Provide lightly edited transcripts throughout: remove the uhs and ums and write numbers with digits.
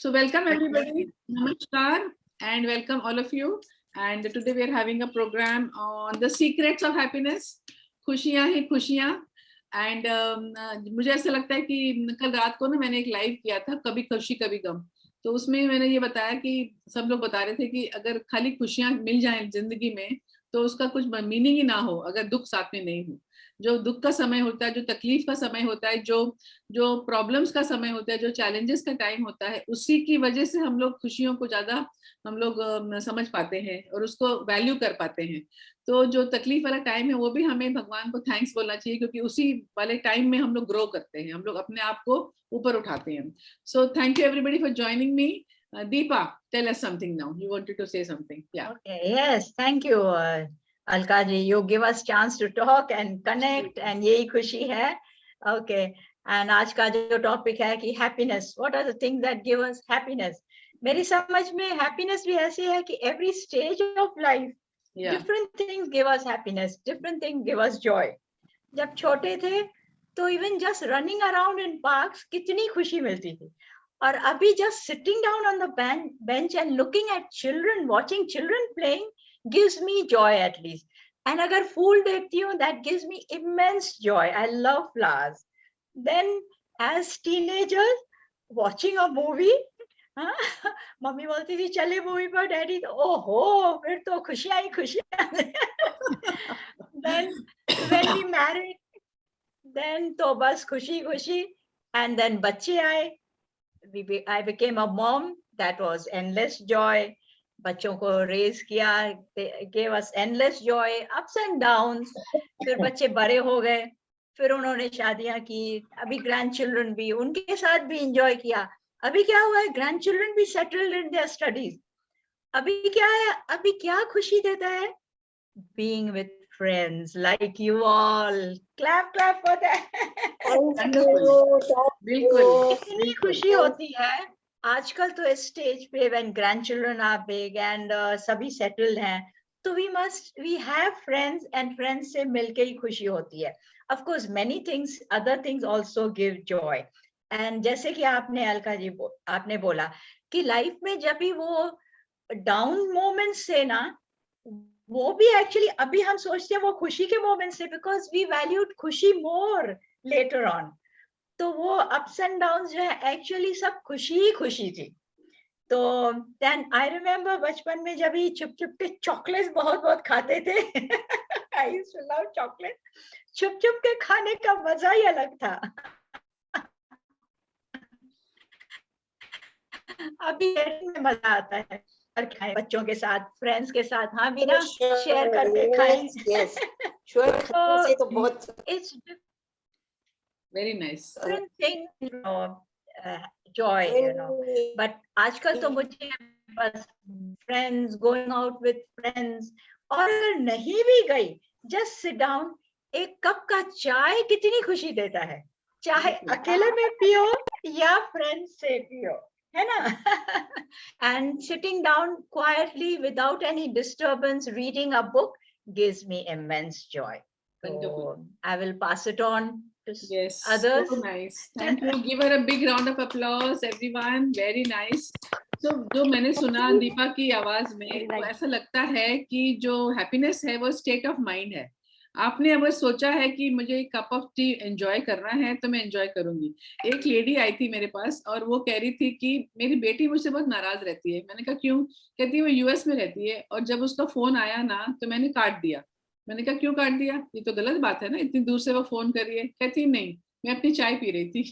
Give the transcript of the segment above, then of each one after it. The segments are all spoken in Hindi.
So welcome everybody, Namaskar, and welcome all of you. And today we are having a program on the secrets of happiness. खुशियाँ ही खुशियाँ. And मुझे ऐसा लगता है कि कल रात को ना मैंने एक लाइव किया था, कभी खुशी कभी गम. तो उसमें मैंने ये बताया कि सब लोग बता रहे थे कि अगर खाली खुशियाँ मिल जाएं जिंदगी में तो उसका कुछ मीनिंग ही ना हो अगर दुख साथ में नहीं हो. जो दुख का समय होता है, जो तकलीफ का समय होता है, जो जो प्रॉब्लम्स का समय होता है, जो चैलेंजेस का टाइम होता है, उसी की वजह से हम लोग खुशियों को ज्यादा हम लोग समझ पाते हैं और उसको वैल्यू कर पाते हैं. तो जो तकलीफ वाला टाइम है वो भी हमें भगवान को थैंक्स बोलना चाहिए, क्योंकि उसी वाले टाइम में हम लोग ग्रो करते हैं, हम लोग अपने आप को ऊपर उठाते हैं. So thank you everybody for joining me. Deepa, tell us something now. You wanted to say something. Yeah. Okay, yes, thank you, Alka ji. You give us chance to talk and connect, and यही खुशी है. Okay, and आज का जो टॉपिक है कि happiness. What are the things that give us happiness? मेरी समझ में happiness भी ऐसी है कि every stage of life, different things give us happiness, different things give us joy. जब छोटे थे तो even just running around in parks कितनी खुशी मिलती थी. और अभी just sitting down on the bench and looking at children, watching children playing gives me joy at least. And अगर फूल देखती हूँ, that gives me immense joy. I love flowers. Then as teenagers, watching a movie, mummy बोलती थी चले मूवी पर, डैडी तो ओहो फिर तो खुशियाँ ही खुशियाँ. Then when we married, then तो बस खुशी खुशी. And then बच्चे आए. I became a mom. That was endless joy. बच्चों को raise किया, they gave us endless joy, ups and downs. फिर बच्चे बड़े हो गए, फिर उन्होंने शादियां की, अभी grandchildren भी, उनके साथ भी enjoy किया. अभी क्या हुआ है, grandchildren भी settled in their studies. अभी क्या है, अभी क्या खुशी देता है? Being with friends like you all. Clap for that. बिल्कुल इतनी खुशी होती है आजकल तो इस स्टेज पे when grandchildren are big and सभी settled हैं, तो we have friends and friends से मिलके ही खुशी होती है. Of course many things, other things also give joy. And जैसे कि आपने अलका जी आपने बोला कि लाइफ में जब भी वो डाउन मोमेंट्स से ना, वो भी एक्चुअली अभी हम सोचते हैं वो खुशी के मोमेंट्स से, बिकॉज वी वैल्यूड खुशी मोर लेटर ऑन. तो वो अप्स एंड डाउन्स जो है एक्चुअली सब खुशी ही खुशी थी. तो देन आई रिमेम्बर बचपन में जब ही चुप चुप के चॉकलेट्स बहुत खाते थे. I used to love chocolate. चुप चुप के खाने का मजा ही अलग था. अभी में मजा आता है और खाएं बच्चों के साथ, फ्रेंड्स के साथ. हाँ बिना शेयर करके खाएं. Yes, sure. तो बहुत it's very nice. different thing, joy, but आजकल तो मुझे बस friends, going out with friends, और अगर नहीं भी गई, just sit down, एक कप का चाय कितनी खुशी देता है. चाहे अकेले में पियो या friends से पियो, है ना? And sitting down quietly without any disturbance, reading a book gives me immense joy. So I will pass it on to others. So nice. Thank you. Give her a big round of applause, everyone. Very nice. So जो मैंने सुना दीपा की आवाज में, तो ऐसा लगता है कि जो हैप्पीनेस है वो स्टेट ऑफ माइंड है. आपने अगर सोचा है कि मुझे एक कप ऑफ टी एंजॉय करना है तो मैं एंजॉय करूंगी. एक लेडी आई थी मेरे पास और वो कह रही थी कि मेरी बेटी मुझसे बहुत नाराज रहती है. मैंने कहा क्यों? कहती है वो यूएस में रहती है और जब उसका फोन आया ना तो मैंने काट दिया. मैंने कहा क्यों काट दिया? ये तो गलत बात है ना, इतनी दूर से वो फोन कर रही है. कहती नहीं, मैं अपनी चाय पी रही थी.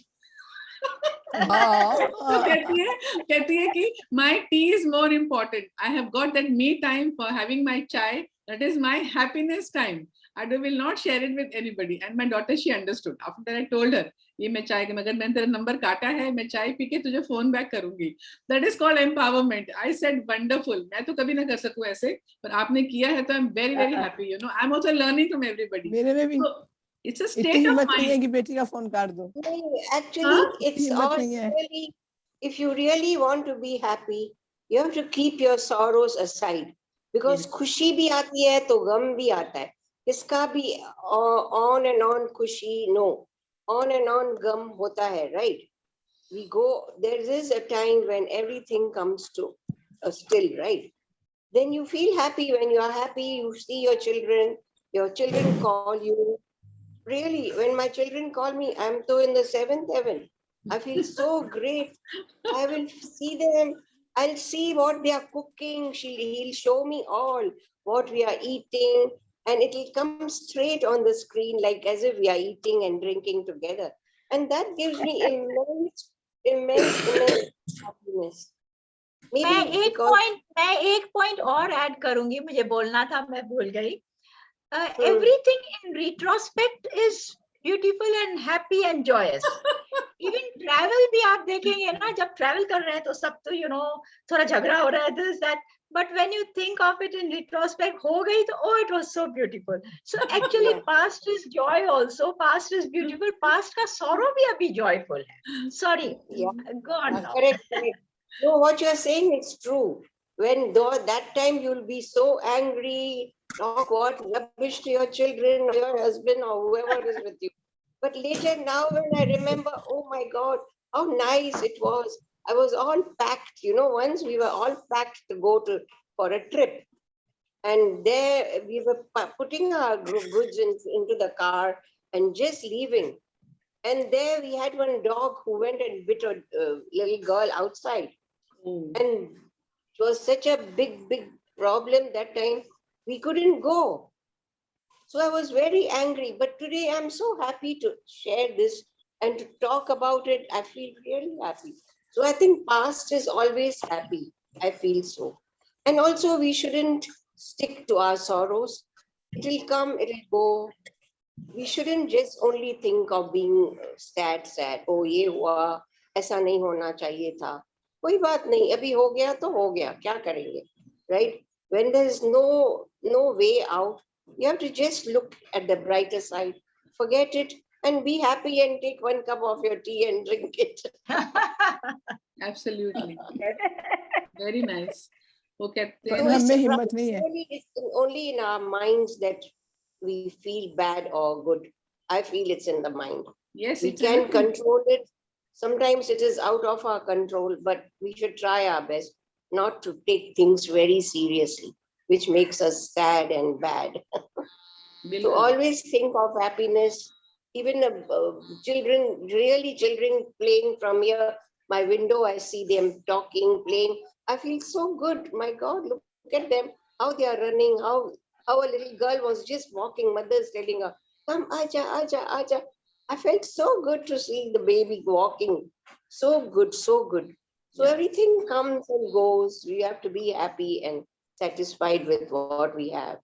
तो कहती है कि my tea is more important. I have got that me time for having my chai. That is my happiness time. I will not share it with anybody. And my daughter, she understood. After that I told her, ये मैं चाय के मगर मैंने तेरा नंबर काटा है, मैं चाय पी के तुझे फोन बैक करूंगी. That is called empowerment. I said wonderful. मैं तो कभी ना कर सकूं ऐसे, पर आपने किया है तो I'm very very happy. You know, I'm also learning from everybody. मेरे में भी so, it's a state of mind. नहीं है कि बेटी का फोन काट दो. Actually, it's all really, if you really want to be happy, you have to keep your sorrows aside. Because खुशी भी आती है तो गम भी आता है. इसका भी on and on खुशी, no, on and on गम होता है, right? we go, there is a time when everything comes to a still, right? Then you feel happy. When you are happy, you see your children call you. Really, when my children call me, I'm so in the seventh heaven. I feel so great. I will see them. I'll see what they are cooking. He'll show me all what we are eating, and it'll come straight on the screen, like as if we are eating and drinking together. And that gives me immense happiness. Maybe because मैं एक पॉइंट और ऐड करूंगी, मुझे बोलना था, मैं भूल गई. Everything in retrospect is beautiful and happy and joyous. Even travel भी आप देखेंगे ना, जब travel कर रहे हैं तो सब तो थोड़ा झगड़ा हो रहा है, this that, but when you think of it in retrospect, हो गई तो oh, it was so beautiful. So actually past is joy also, past is beautiful, past का sorrow भी अभी joyful है. Sorry, go on now. Correct. No, what you are saying is true. When that time you'll be so angry, talk what rubbish to your children or your husband or whoever is with you. But later, now when I remember, oh my God, how nice it was. I was all packed. Once we were all packed to go for a trip. And there we were putting our goods into the car and just leaving. And there we had one dog who went and bit a little girl outside. And it was such a big problem that time. We couldn't go. So I was very angry. But today I'm so happy to share this and to talk about it. I feel really happy. So I think past is always happy. I feel so. And also we shouldn't stick to our sorrows. It'll come, it'll go. We shouldn't just only think of being sad. Oh, ये हुआ, ऐसा नहीं होना चाहिए था. कोई बात नहीं, अभी हो गया तो हो गया, क्या करेंगे, right? When there is no way out, you have to just look at the brighter side, forget it, and be happy and take one cup of your tea and drink it. Absolutely. Very nice. Okay. It's only in our minds that we feel bad or good. I feel it's in the mind. Yes, we can control it. Sometimes it is out of our control, but we should try our best not to take things very seriously, which makes us sad and bad. So always think of happiness. Even children playing from here, my window, I see them talking, playing. I feel so good. My God, look at them, how they are running, how a little girl was just walking, mother's telling her, come, aja, aja, aja. I felt so good to see the baby walking. So good, so good. So everything comes and goes. We have to be happy and satisfied with what we have.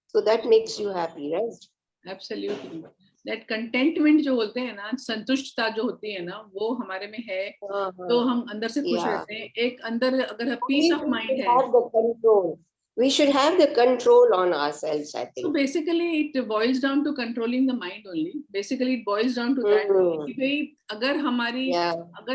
So that makes you happy, right? Absolutely. That contentment जो होते हैं ना, संतुष्टता जो होती है ना, वो हमारे में है, तो हम अंदर से खुश रहते हैं. एक अंदर अगर peace of mind है. We should have the control on ourselves, I think. So basically, it boils down to controlling the mind only. Basically, it boils down to that. कि भाई अगर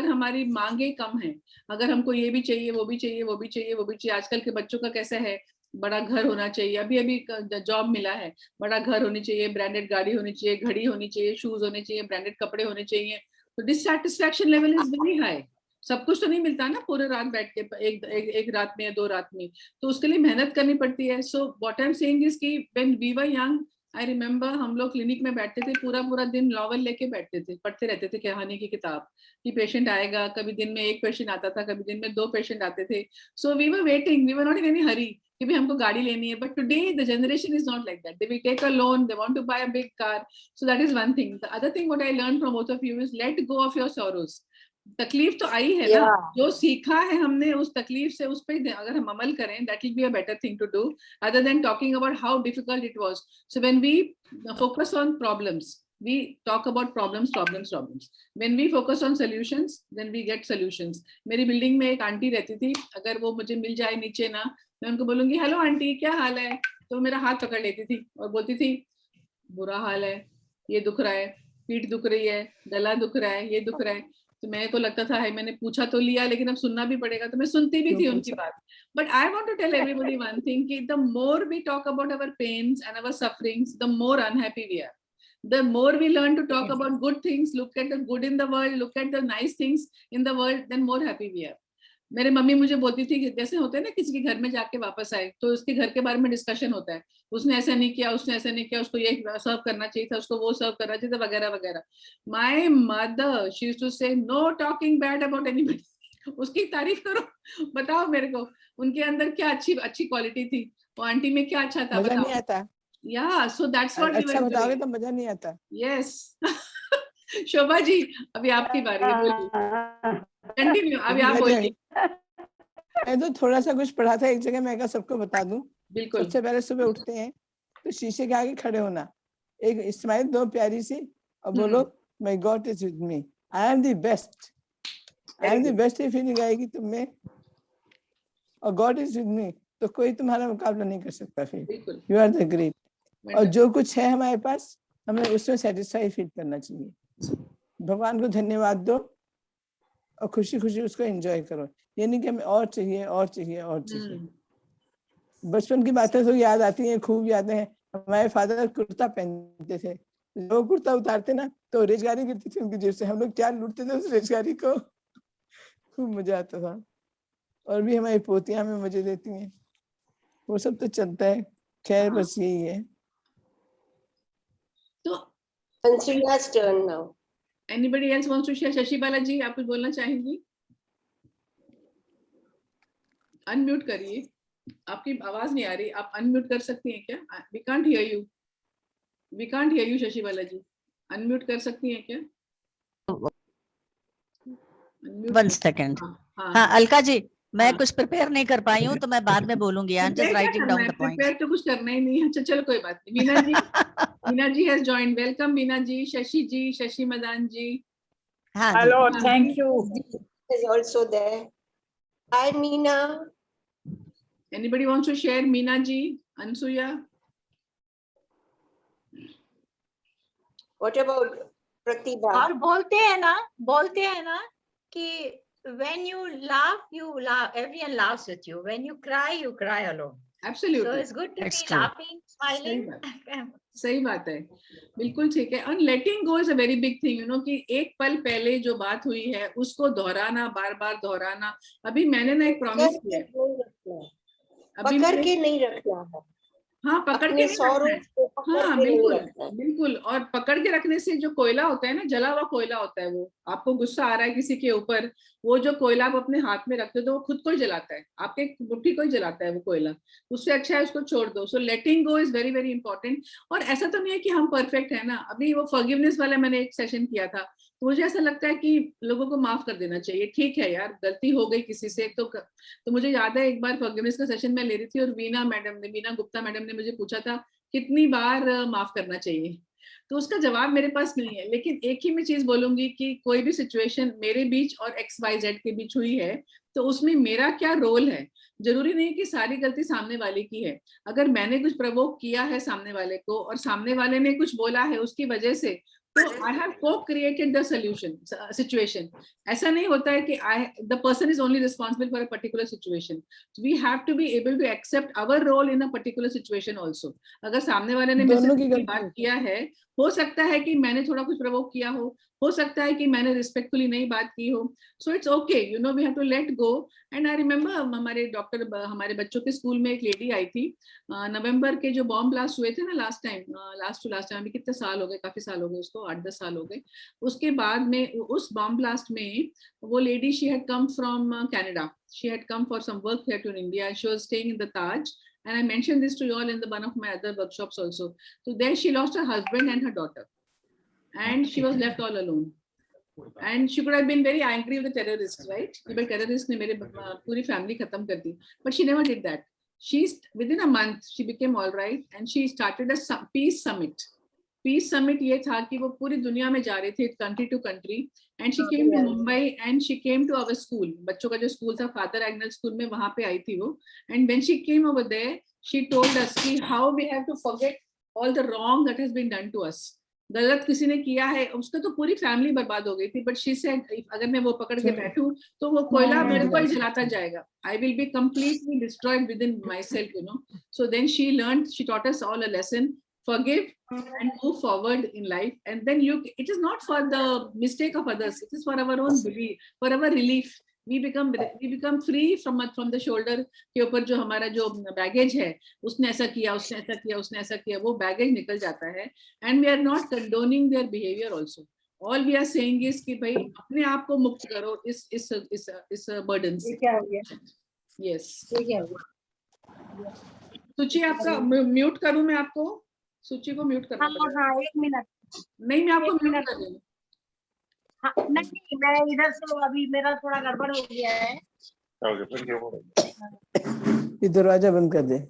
हमारी मांगे कम है, अगर हमको ये भी चाहिए, वो भी चाहिए, वो भी चाहिए, वो भी चाहिए. आजकल के बच्चों का कैसा है, बड़ा घर होना चाहिए. अभी जॉब मिला है, बड़ा घर होनी चाहिए, ब्रांडेड गाड़ी होनी चाहिए, घड़ी होनी चाहिए, शूज होने चाहिए, ब्रांडेड कपड़े होने चाहिए. तो dissatisfaction level is very high. सब कुछ तो नहीं मिलता ना पूरे रात बैठ के, एक रात में या 2 रात में, तो उसके लिए मेहनत करनी पड़ती है. So what I am saying is कि when we were young, I remember हम लोग क्लिनिक में बैठते थे, पूरा दिन नॉवेल लेके बैठते थे, पढ़ते रहते थे कहानी की किताब, कि पेशेंट आएगा. कभी दिन में 1 पेशेंट आता था, कभी दिन में 2 पेशेंट आते थे. So we were waiting, we were not in any hurry कि भाई हमको गाड़ी लेनी है. But today the generation is not like that. They will take a loan, they want to buy a big car. So that is one thing. The other thing what I learn from both of you is let go of your sorrows. तकलीफ तो आई है ना, जो सीखा है हमने उस तकलीफ से, उस पे अगर हम अमल करें, that will be a better thing to do other than talking about how difficult it was. So when we focus on problems, we talk about problems. When we focus on solutions, then we get solutions. मेरी बिल्डिंग में एक आंटी रहती थी, अगर वो मुझे मिल जाए नीचे ना, मैं उनको बोलूंगी हेलो आंटी क्या हाल है, तो मेरा हाथ पकड़ लेती थी और बोलती थी बुरा हाल है, ये दुख रहा है, पीठ दुख रही है, गला दुख रहा है, ये दुख रहा है. तो मेरे को लगता था है मैंने पूछा तो लिया, लेकिन अब सुनना भी पड़ेगा, तो मैं सुनती भी थी उनकी बात. But I want to tell everybody one thing कि the more we talk about our pains and our sufferings, the more unhappy we are. The more we learn to talk about good things, look at the good in the world, look at the nice things in the world, then more happy we are. मेरे मम्मी मुझे बोलती थी कि जैसे होते हैं ना किसी के घर में जाके वापस आए तो उसके घर के बारे में डिस्कशन होता है, उसने ऐसा नहीं किया, उसने ऐसा नहीं किया, उसको ये सर्व करना चाहिए था, उसको वो सर्व करना चाहिए था, वगैरह वगैरह. My mother she used to say no talking bad about anybody. उसकी तारीफ करो, बताओ मेरे को उनके अंदर क्या अच्छी क्वालिटी थी, वो आंटी में क्या अच्छा था, मजा नहीं आता. Yeah, so that's what we अच्छा were बताओगे doing. तो मजा नहीं आता. Yes. शोभा जी अभी आपकी बारी है, बोलिए. कंटिन्यू, अभी आप बोलिए. मैं तो थोड़ा सा कुछ पढ़ा था एक जगह, मैं क्या सबको बता दूं. बिल्कुल. सबसे पहले सुबह उठते हैं तो शीशे के आगे खड़े होना, एक स्माइल दो प्यारी सी और बोलो my God is with me, I am the best. I am the best ये फीलिंग आएगी तुम में, और गॉड इज विद मी, तो कोई तुम्हारा मुकाबला नहीं कर सकता. फिर यू आर द ग्रेट. और जो कुछ है हमारे पास हमें उसमें सेटिस्फाई फील करना चाहिए. भगवान को धन्यवाद दो और खुशी खुशी उसको एंजॉय करो. ये नहीं कि हमें और चाहिए और चाहिए और चाहिए. बचपन की बातें तो याद आती हैं, खूब यादें हैं. हमारे फादर कुर्ता पहनते थे, वो कुर्ता उतारते ना तो रेजगारी गिरती थी उनकी जेब से. हम लोग क्या लूटते थे उस रेजगारी को, खूब मजा आता था. और भी हमारी पोतियां हमें मजे देती हैं, वो सब तो चलता है. खैर बस यही है. तो Ansuya's turn now. anybody else wants to share? Shashi Bala जी आप कुछ बोलना चाहेंगी? अनम्यूट करिए, आपकी आवाज नहीं आ रही, आप अनम्यूट कर सकती हैं क्या? We can't hear you. We can't hear you Shashi Bala ji. Unmute कर सकती हैं क्या? One second. हाँ अलका जी, मैं कुछ प्रिपेयर नहीं कर पाई हूँ तो मैं बाद में बोलूंगी. I am just writing down the point. Prepare तो कुछ करना ही नहीं है. अच्छा चलो कोई बात नहीं. Meena ji, Meena ji has joined. Welcome Meena ji, Shashi जी, शशि मदान जी. हाँ Hello, thank you. Is also there. Hi Meena. Anybody wants to share? Meena ji, Anasuya. What about Pratibha? और बोलते हैं ना कि when you laugh, everyone laughs with you. When you cry alone. Absolutely. So it's good to That's be true. laughing, smiling. सही बात है, बिल्कुल ठीक है. और letting go is a very big thing, you know, कि एक पल पहले जो बात हुई है उसको दोहराना, बार बार दोहराना. अभी मैंने ना एक प्रॉमिस किया है. पकड़ के नहीं रखना है. हाँ, पकड़ के अपने नहीं रखना है. को पकड़ हाँ के नहीं बिल्कुल रखना है. बिल्कुल. और पकड़ के रखने से जो कोयला होता है ना, जला हुआ कोयला होता है, वो आपको गुस्सा आ रहा है किसी के ऊपर, वो जो कोयला आप अपने हाथ में रखते हो तो वो खुद को ही जलाता है, आपके मुट्ठी को ही जलाता है वो कोयला. उससे अच्छा है उसको छोड़ दो. सो लेटिंग go is very very important. और ऐसा तो नहीं है कि हम परफेक्ट है ना. अभी वो फॉरगिवनेस वाला मैंने एक सेशन किया था, तो मुझे ऐसा लगता है कि लोगों को माफ कर देना चाहिए. ठीक है यार, गलती हो गई किसी से तो मुझे याद है एक बार फॉरगिवनेस का सेशन मैं ले रही थी और वीना गुप्ता मैडम ने मुझे पूछा था कितनी बार माफ करना चाहिए. तो उसका जवाब मेरे पास नहीं है, लेकिन एक ही मैं चीज बोलूंगी कि कोई भी सिचुएशन मेरे बीच और XYZ के बीच हुई है तो उसमें मेरा क्या रोल है. जरूरी नहीं कि सारी गलती सामने वाले की है. अगर मैंने कुछ प्रोवोक किया है सामने वाले को और सामने वाले ने कुछ बोला है उसकी वजह से, तो I have co-created the situation. ऐसा नहीं होता है कि the person is only responsible for a particular situation. So we have to be able to accept our role in a particular situation also. अगर सामने वाले ने मुझसे बात किया है, हो सकता है कि मैंने थोड़ा कुछ प्रोवोक किया हो सकता है कि मैंने रिस्पेक्टफुली नहीं बात की हो. So it's okay, you know, we have to let go. And I remember हमारे बच्चों के स्कूल में एक लेडी आई थी नवंबर के जो बॉम्ब ब्लास्ट हुए थे ना लास्ट टाइम. अभी कितने साल हो गए, काफी साल हो गए उसको, 8-10 साल हो गए. उसके बाद में उस बॉम्ब ब्लास्ट में वो lady, she had come from Canada. She had come for some work here to India. She was staying in the Taj, and I mentioned this to you all in one of my other workshops also. So there she lost her husband and her daughter, and she was left all alone. And she could have been very angry with the terrorists, right? But terrorists ने मेरे पूरी family खत्म कर दी. But she never did that. Within a month she became all right, and she started a peace summit. Peace summit ये था कि वो पूरी दुनिया में जा रही थी, country to country. And she came to Mumbai and she came to our school. बच्चों का जो स्कूल था फादर एग्नेल स्कूल में, वहां पे आई थी वो. And when she came over there she told us कि how we have to forget all the wrong that has been done to us. गलत किसी ने किया है, उसका तो पूरी फैमिली बर्बाद हो गई थी. बट शी सेड अगर मैं वो पकड़ के बैठूं तो वो कोयला मेरे को ही जलाता जाएगा. I will be completely destroyed within myself, you know. So then she learned, she taught us all a lesson. forgive and move forward in life. And then it is not for the mistake of others, it is for our own belief, for our relief. We become free from the shoulder के ऊपर जो हमारा जो baggage है, उसने ऐसा किया, उसने ऐसा किया, उसने ऐसा किया, वो baggage निकल जाता है. And we are not condoning their behavior also. All we are saying is कि भाई अपने आप को मुक्त करो इस burden से. Yes. सुची आपका म्यूट करूं मैं आपको? सुची को म्यूट करना पड़ेगा. हाँ, 1 मिनट. नहीं, मैं आपको म्यूट कर रही हूँ. हाँ, नहीं, मैं इधर से अभी मेरा थोड़ा गड़बड़ हो गया है. ये दरवाजा बंद कर दे.